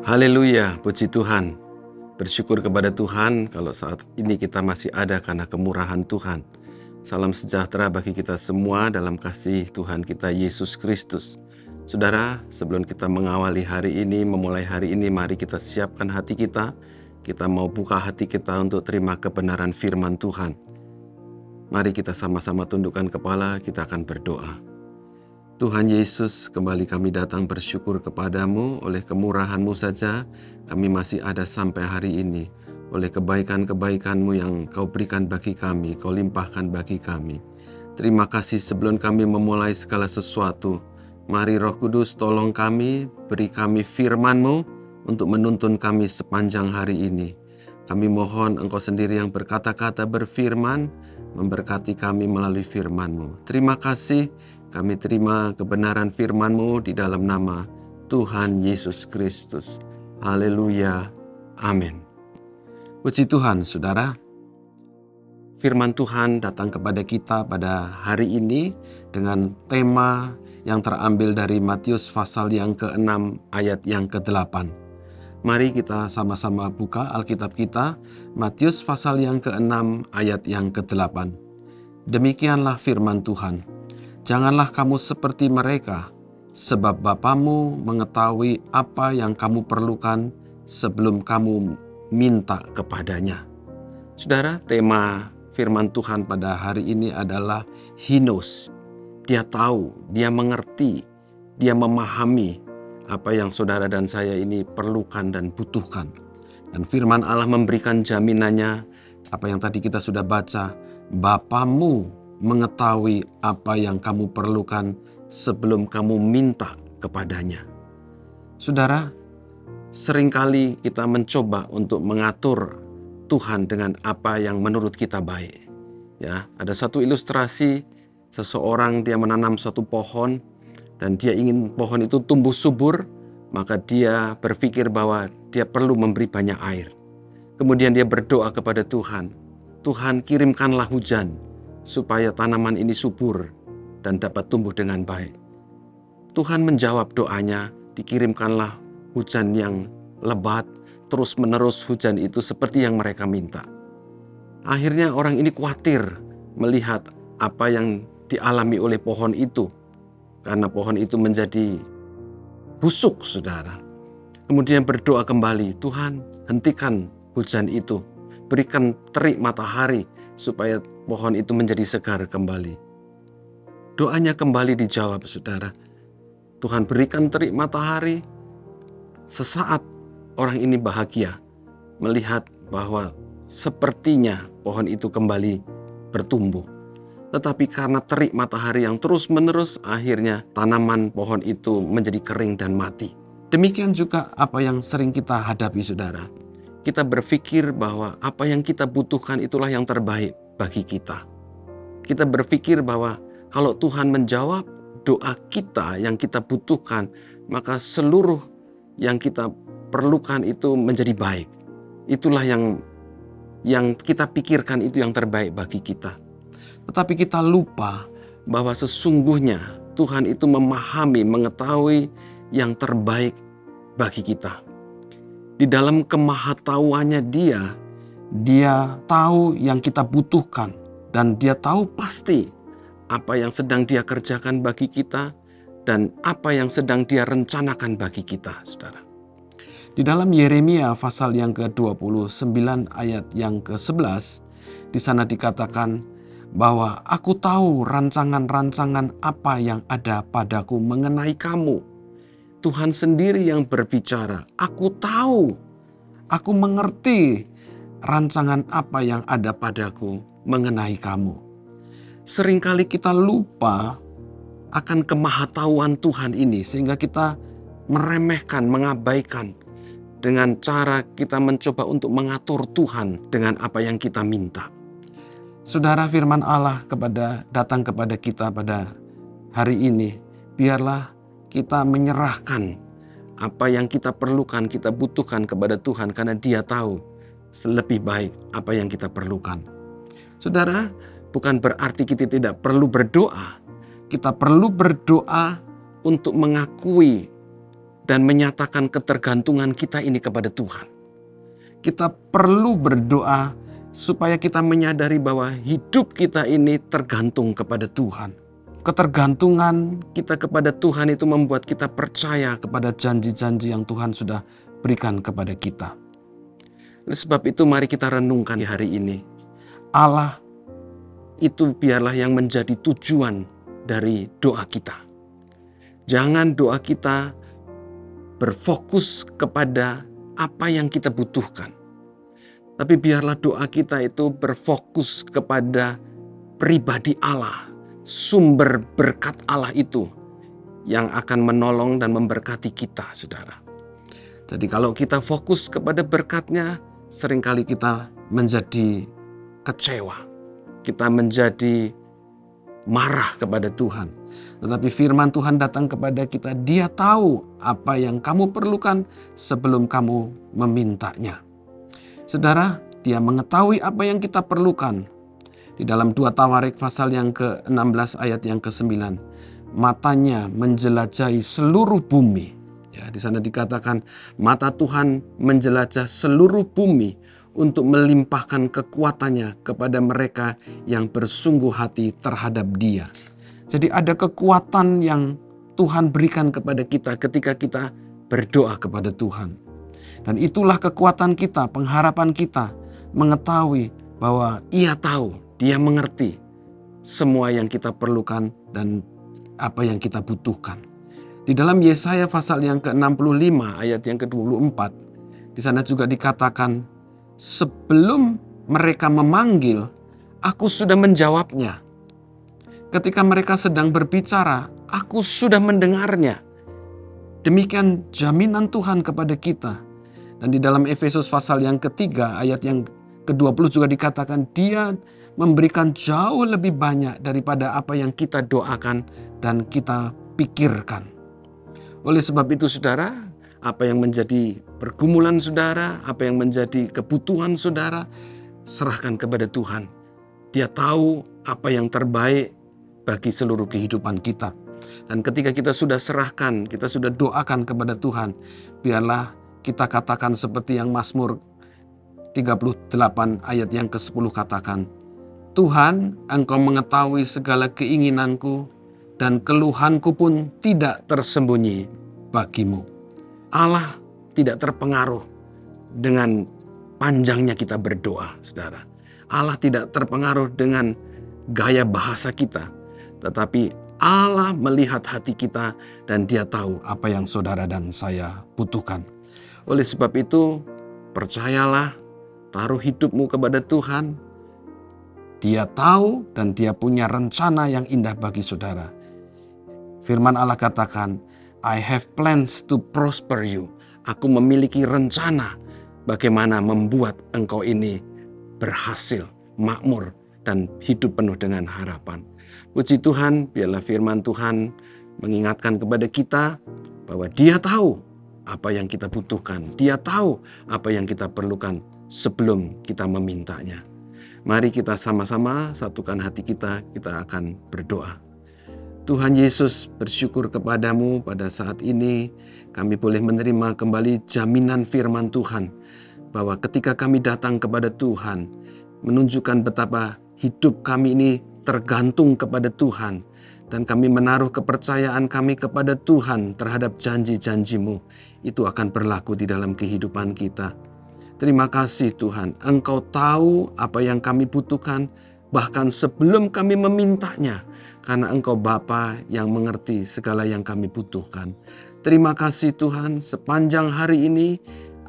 Haleluya, puji Tuhan. Bersyukur kepada Tuhan kalau saat ini kita masih ada karena kemurahan Tuhan. Salam sejahtera bagi kita semua dalam kasih Tuhan kita Yesus Kristus. Saudara, sebelum kita mengawali hari ini, memulai hari ini, mari kita siapkan hati kita. Kita mau buka hati kita untuk terima kebenaran firman Tuhan. Mari kita sama-sama tundukkan kepala, kita akan berdoa. Tuhan Yesus, kembali kami datang bersyukur kepadamu. Oleh kemurahan-Mu saja kami masih ada sampai hari ini. Oleh kebaikan-kebaikan-Mu yang Kau berikan bagi kami, Kau limpahkan bagi kami. Terima kasih sebelum kami memulai segala sesuatu. Mari Roh Kudus tolong kami, beri kami firman-Mu untuk menuntun kami sepanjang hari ini. Kami mohon Engkau sendiri yang berkata-kata berfirman, memberkati kami melalui firman-Mu. Terima kasih. Kami terima kebenaran firman-Mu di dalam nama Tuhan Yesus Kristus. Haleluya. Amin. Puji Tuhan, saudara. Firman Tuhan datang kepada kita pada hari ini dengan tema yang terambil dari Matius pasal yang ke-6 ayat yang ke-8. Mari kita sama-sama buka Alkitab kita, Matius pasal yang ke-6 ayat yang ke-8. Demikianlah firman Tuhan. Janganlah kamu seperti mereka, sebab Bapamu mengetahui apa yang kamu perlukan sebelum kamu minta kepadanya. Saudara, tema firman Tuhan pada hari ini adalah Hinos. Dia tahu, dia mengerti, dia memahami apa yang saudara dan saya ini perlukan dan butuhkan. Dan firman Allah memberikan jaminannya, apa yang tadi kita sudah baca, Bapamu mengetahui apa yang kamu perlukan sebelum kamu minta kepadanya. Saudara, seringkali kita mencoba untuk mengatur Tuhan dengan apa yang menurut kita baik. Ya, ada satu ilustrasi, seseorang dia menanam suatu pohon dan dia ingin pohon itu tumbuh subur, maka dia berpikir bahwa dia perlu memberi banyak air. Kemudian dia berdoa kepada Tuhan, Tuhan kirimkanlah hujan, supaya tanaman ini subur dan dapat tumbuh dengan baik. Tuhan menjawab doanya, dikirimkanlah hujan yang lebat, terus-menerus hujan itu seperti yang mereka minta. Akhirnya orang ini khawatir melihat apa yang dialami oleh pohon itu, karena pohon itu menjadi busuk, saudara. Kemudian berdoa kembali, Tuhan hentikan hujan itu, berikan terik matahari, supaya pohon itu menjadi segar kembali. Doanya kembali dijawab, saudara. Tuhan berikan terik matahari. Sesaat orang ini bahagia melihat bahwa sepertinya pohon itu kembali bertumbuh. Tetapi karena terik matahari yang terus-menerus, akhirnya tanaman pohon itu menjadi kering dan mati. Demikian juga apa yang sering kita hadapi, saudara. Kita berpikir bahwa apa yang kita butuhkan itulah yang terbaik bagi kita. Kita berpikir bahwa kalau Tuhan menjawab doa kita yang kita butuhkan, maka seluruh yang kita perlukan itu menjadi baik. Itulah yang kita pikirkan itu yang terbaik bagi kita. Tetapi kita lupa bahwa sesungguhnya Tuhan itu memahami, mengetahui yang terbaik bagi kita. Di dalam kemahatauannya dia tahu yang kita butuhkan. Dan dia tahu pasti apa yang sedang dia kerjakan bagi kita dan apa yang sedang dia rencanakan bagi kita, saudara. Di dalam Yeremia pasal yang ke-29 ayat yang ke-11, di sana dikatakan bahwa aku tahu rancangan-rancangan apa yang ada padaku mengenai kamu. Tuhan sendiri yang berbicara, aku tahu, aku mengerti rancangan apa yang ada padaku mengenai kamu. Seringkali kita lupa akan kemahatauan Tuhan ini sehingga kita meremehkan, mengabaikan dengan cara kita mencoba untuk mengatur Tuhan dengan apa yang kita minta. Saudara, firman Allah datang kepada kita pada hari ini. Biarlah kita menyerahkan apa yang kita perlukan, kita butuhkan kepada Tuhan karena Dia tahu lebih baik apa yang kita perlukan. Saudara, bukan berarti kita tidak perlu berdoa. Kita perlu berdoa untuk mengakui dan menyatakan ketergantungan kita ini kepada Tuhan. Kita perlu berdoa supaya kita menyadari bahwa hidup kita ini tergantung kepada Tuhan. Ketergantungan kita kepada Tuhan itu membuat kita percaya kepada janji-janji yang Tuhan sudah berikan kepada kita. Oleh sebab itu mari kita renungkan di hari ini. Allah itu biarlah yang menjadi tujuan dari doa kita. Jangan doa kita berfokus kepada apa yang kita butuhkan. Tapi biarlah doa kita itu berfokus kepada pribadi Allah, sumber berkat Allah itu yang akan menolong dan memberkati kita, saudara. Jadi kalau kita fokus kepada berkat-Nya, seringkali kita menjadi kecewa. Kita menjadi marah kepada Tuhan. Tetapi firman Tuhan datang kepada kita, Dia tahu apa yang kamu perlukan sebelum kamu memintanya. Saudara, Dia mengetahui apa yang kita perlukan. Di dalam 2 Tawarik pasal yang ke-16 ayat yang ke-9, matanya menjelajahi seluruh bumi. Ya, di sana dikatakan mata Tuhan menjelajah seluruh bumi untuk melimpahkan kekuatannya kepada mereka yang bersungguh hati terhadap Dia. Jadi ada kekuatan yang Tuhan berikan kepada kita ketika kita berdoa kepada Tuhan. Dan itulah kekuatan kita, pengharapan kita mengetahui bahwa Ia tahu, Dia mengerti semua yang kita perlukan dan apa yang kita butuhkan. Di dalam Yesaya pasal yang ke-65 ayat yang ke-24, di sana juga dikatakan, sebelum mereka memanggil, aku sudah menjawabnya. Ketika mereka sedang berbicara, aku sudah mendengarnya. Demikian jaminan Tuhan kepada kita. Dan di dalam Efesus pasal yang ketiga ayat yang ke-20 juga dikatakan Dia memberikan jauh lebih banyak daripada apa yang kita doakan dan kita pikirkan. Oleh sebab itu saudara, apa yang menjadi pergumulan saudara, apa yang menjadi kebutuhan saudara, serahkan kepada Tuhan. Dia tahu apa yang terbaik bagi seluruh kehidupan kita. Dan ketika kita sudah serahkan, kita sudah doakan kepada Tuhan, biarlah kita katakan seperti yang Mazmur 38 ayat yang ke-10 katakan, Tuhan, Engkau mengetahui segala keinginanku dan keluhanku pun tidak tersembunyi bagimu. Allah tidak terpengaruh dengan panjangnya kita berdoa, saudara. Allah tidak terpengaruh dengan gaya bahasa kita. Tetapi Allah melihat hati kita dan Dia tahu apa yang saudara dan saya butuhkan. Oleh sebab itu, percayalah, taruh hidupmu kepada Tuhan. Dia tahu dan Dia punya rencana yang indah bagi saudara. Firman Allah katakan, I have plans to prosper you. Aku memiliki rencana bagaimana membuat engkau ini berhasil, makmur, dan hidup penuh dengan harapan. Puji Tuhan, biarlah firman Tuhan mengingatkan kepada kita bahwa Dia tahu apa yang kita butuhkan. Dia tahu apa yang kita perlukan sebelum kita memintanya. Mari kita sama-sama satukan hati kita akan berdoa. Tuhan Yesus, bersyukur kepadamu pada saat ini kami boleh menerima kembali jaminan firman Tuhan bahwa ketika kami datang kepada Tuhan, menunjukkan betapa hidup kami ini tergantung kepada Tuhan, dan kami menaruh kepercayaan kami kepada Tuhan terhadap janji-janji-Mu. Itu akan berlaku di dalam kehidupan kita. Terima kasih Tuhan, Engkau tahu apa yang kami butuhkan, bahkan sebelum kami memintanya, karena Engkau Bapa yang mengerti segala yang kami butuhkan. Terima kasih Tuhan, sepanjang hari ini,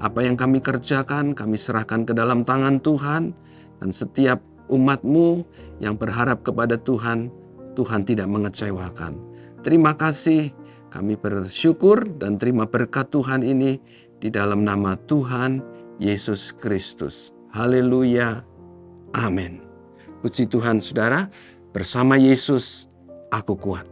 apa yang kami kerjakan, kami serahkan ke dalam tangan Tuhan, dan setiap umat-Mu yang berharap kepada Tuhan, Tuhan tidak mengecewakan. Terima kasih, kami bersyukur dan terima berkat Tuhan ini di dalam nama Tuhan Yesus Kristus. Haleluya. Amin. Puji Tuhan saudara, bersama Yesus aku kuat.